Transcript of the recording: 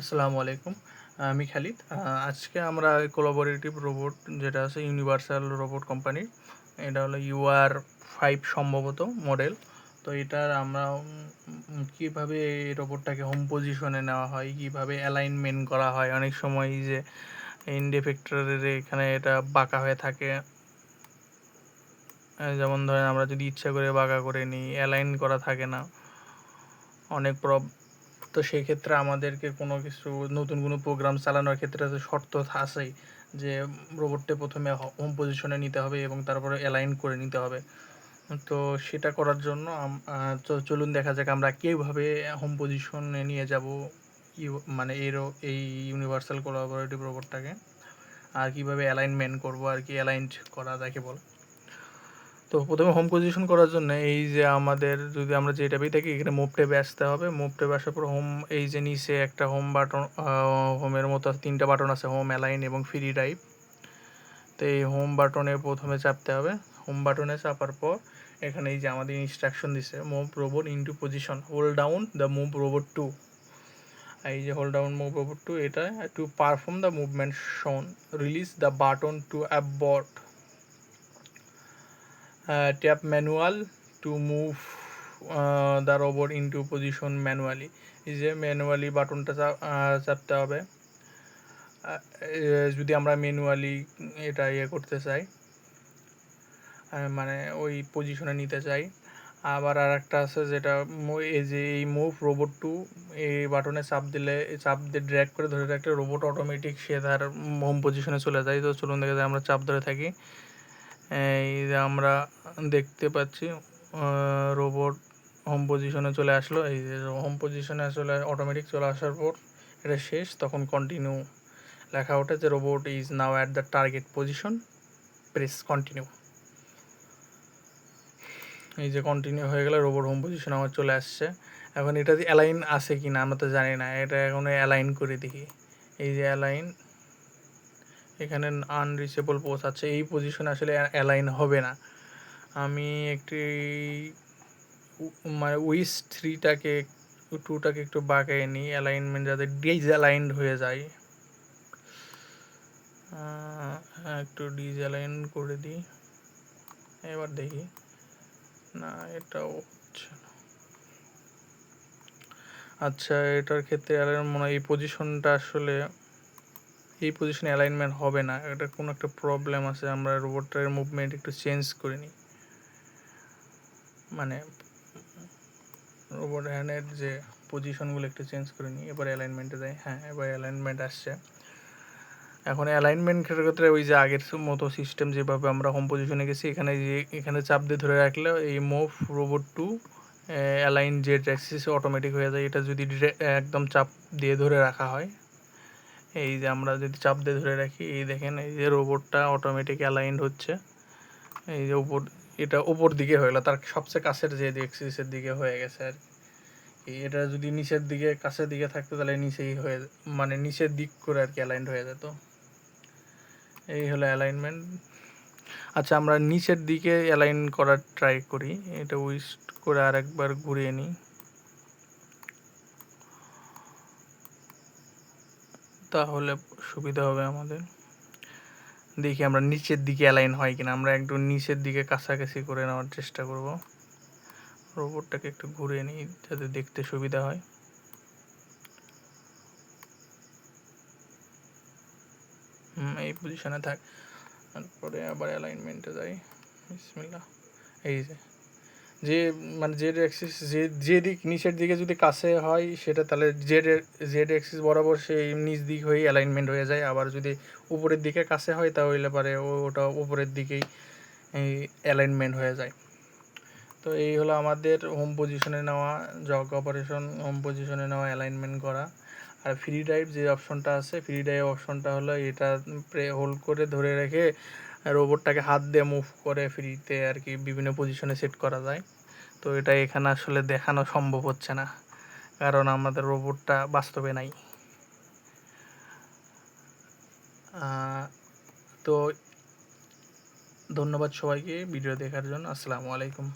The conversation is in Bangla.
আসসালামু আলাইকুম। আমি খালিদ। আজকে আমরা কোলাবোরেটিভ রোবট যেটা আছে ইউনিভার্সাল রোবট কোম্পানির। এটা হলো UR5 সম্ভবত মডেল। তো এটার আমরা কীভাবে এই রোবটটাকে হোম পজিশনে নেওয়া হয়, কীভাবে অ্যালাইনমেন্ট করা হয়। অনেক সময় যে ইন্ড এফেক্টরের এখানে এটা বাঁকা হয়ে থাকে, যেমন ধরেন আমরা যদি ইচ্ছা করে বাঁকা করে নিই, অ্যালাইন করা থাকে না অনেক তো সেই ক্ষেত্রে আমাদেরকে কোনো কিছু নতুন কোনো প্রোগ্রাম চালানোর ক্ষেত্রে তো শর্ত আছেই যে রোবটটা প্রথমে হোম পজিশনে নিতে হবে এবং তারপরে অ্যালাইন করে নিতে হবে। তো সেটা করার জন্য চলুন দেখা যাক আমরা কীভাবে হোম পজিশনে নিয়ে যাব মানে এই ইউনিভার্সাল কোলাবোরেটিভ রোবটটাকে, আর কীভাবে অ্যালাইনমেন্ট করব আর কি অ্যালাইন্ড করা যাকে বলে। তো প্রথমে হোম পজিশন করার জন্য এই যে আমাদের যদি আমরা যে ট্যাবেই থাকি এখানে মুভ ট্যাবে আসতে হবে। মুভ ট্যাবে আসার পর হোম, এই যে নিচে একটা হোম বাটন, হোমের মতো 3টা বাটন আছে, হোম, অ্যালাইন এবং ফ্রি টাইপ। তো এই হোম বাটনে প্রথমে চাপতে হবে। হোম বাটনে চাপার পর এখানে এই যে আমাদের ইনস্ট্রাকশন দিছে, move robot into position, hold down the move robot to. এই যে hold down move robot to, এটা to perform the movement shown, release the button to abort, tap manual to move the robot into position manually। এই যে ম্যানুয়ালি বাটনটা চাপতে হবে যদি আমরা ম্যানুয়ালি এটা করতে চাই, মানে ওই পজিশনে নিতে চাই। আবার আর একটা আছে যেটা এই যে এই মুভ রোবট টু, এই বাটনে চাপ দিয়ে ড্র্যাগ করে ধরে রাখলে রোবট অটোমেটিক সে তার হোম পজিশনে চলে যায়। তো চলুন দেখা যায় আমরা চাপ ধরে থাকি। এই যে আমরা দেখতে পাচ্ছি রোবট হোম পজিশনে চলে আসলো। এই যে হোম পজিশনে আসলে অটোমেটিক চলে আসার পর এটা শেষ, তখন কন্টিনিউ লেখা ওঠে যে robot is now at the target position, press continue. এই যে কন্টিনিউ হয়ে গেলে রোবট হোম পজিশন আমার চলে আসছে। এখন এটা যে অ্যালাইন আছে কি না আমরা তো জানি না, এটা এখন অ্যালাইন করে দেখি। এই যে অ্যালাইন, এখানে আনরিচেবল পোজ আছে, এই পজিশনে আসলে অ্যালাইন হবে না। আমি একটি মানে উইস 3টাকে 2টাকে একটু বাঁকিয়ে নিই, অ্যালাইনমেন্ট যাতে ডিসঅ্যালাইন্ড হয়ে যায়। একটু ডিসঅ্যালাইন করে দিই, এবার দেখি না এটাও হচ্ছে না। আচ্ছা, এটার ক্ষেত্রে মনে হয় এই পজিশনটা আসলে এই পজিশনে অ্যালাইনমেন্ট হবে না, এটা কোনো একটা প্রবলেম আছে। আমরা রোবটের মুভমেন্ট একটু চেঞ্জ করে নিই, মানে রোবট হ্যান্ডের যে পজিশনগুলো একটু চেঞ্জ করে নিই। এবার অ্যালাইনমেন্টে যাই। হ্যাঁ, এবার অ্যালাইনমেন্ট আসছে। এখন অ্যালাইনমেন্টের ক্ষেত্রে ওই যে আগের মতো সিস্টেম যেভাবে আমরা হোম পজিশনে গেছি, এখানে চাপ দিয়ে ধরে রাখলে এই move robot two align Z Axis automatic হয়ে যায়। এটা যদি একদম চাপ দিয়ে ধরে রাখা হয়, এই যে আমরা যদি চাপ দিয়ে ধরে রাখি, এই দেখেন এই যে রোবটটা অটোমেটিক অ্যালাইন্ড হচ্ছে। এই যে এটা উপর দিকে হয়ে গেলো, তার সবচেয়ে কাছের যে অ্যাক্সিসের দিকে হয়ে গেছে আর কি। এটা যদি নিচের দিকে কাছের দিকে থাকতো তাহলে নিচেই হয়ে, মানে নিচের দিক করে আর কি অ্যালাইন্ড হয়ে যেত। এই হলো অ্যালাইনমেন্ট। আচ্ছা, আমরা নিচের দিকে অ্যালাইন করার ট্রাই করি। এটা উইস্ট করে আরেকবার ঘুরিয়ে নিই, তাহলে সুবিধা হবে আমাদের। দেখি আমরা নিচের দিকে অ্যালাইন হয় কিনা, আমরা একটু নিচের দিকে কাছাকাছি করে নেওয়ার চেষ্টা করব। রোবটটাকে একটু ঘুরিয়ে নিই যাতে দেখতে সুবিধা হয়। এই পজিশনে থাক, তারপরে আবার অ্যালাইনমেন্টে যাই। বিসমিল্লাহ। এই যে মানে জেড অ্যাক্সিস যে দিক নিচের দিকে যদি কাছে হয় সেটা তাহলে জেড অ্যাক্সিস বরাবর সেই নিচ দিক হয়েই অ্যালাইনমেন্ট হয়ে যায়। আবার যদি উপরের দিকে কাছে হয় তাহলে পারে ওটা উপরের দিকেই অ্যালাইনমেন্ট হয়ে যায়। তো এই হলো আমাদের হোম পজিশনে নেওয়া, জগ অপারেশন, হোম পজিশনে নেওয়া, অ্যালাইনমেন্ট করা। আর ফ্রি ড্রাইভ যে অপশনটা আছে, ফ্রি ড্রাইভ অপশনটা হলো এটা হোল্ড করে ধরে রেখে রোবটটাকে হাত দিয়ে মুভ করে ফ্রিতে আর কি বিভিন্ন পজিশনে সেট করা যায়। তো এটা এখানে আসলে দেখানো সম্ভব হচ্ছে না, কারণ আমাদের রোবটটা বাস্তবে নাই। তো ধন্যবাদ সবাইকে ভিডিও দেখার জন্য। আসসালামু আলাইকুম।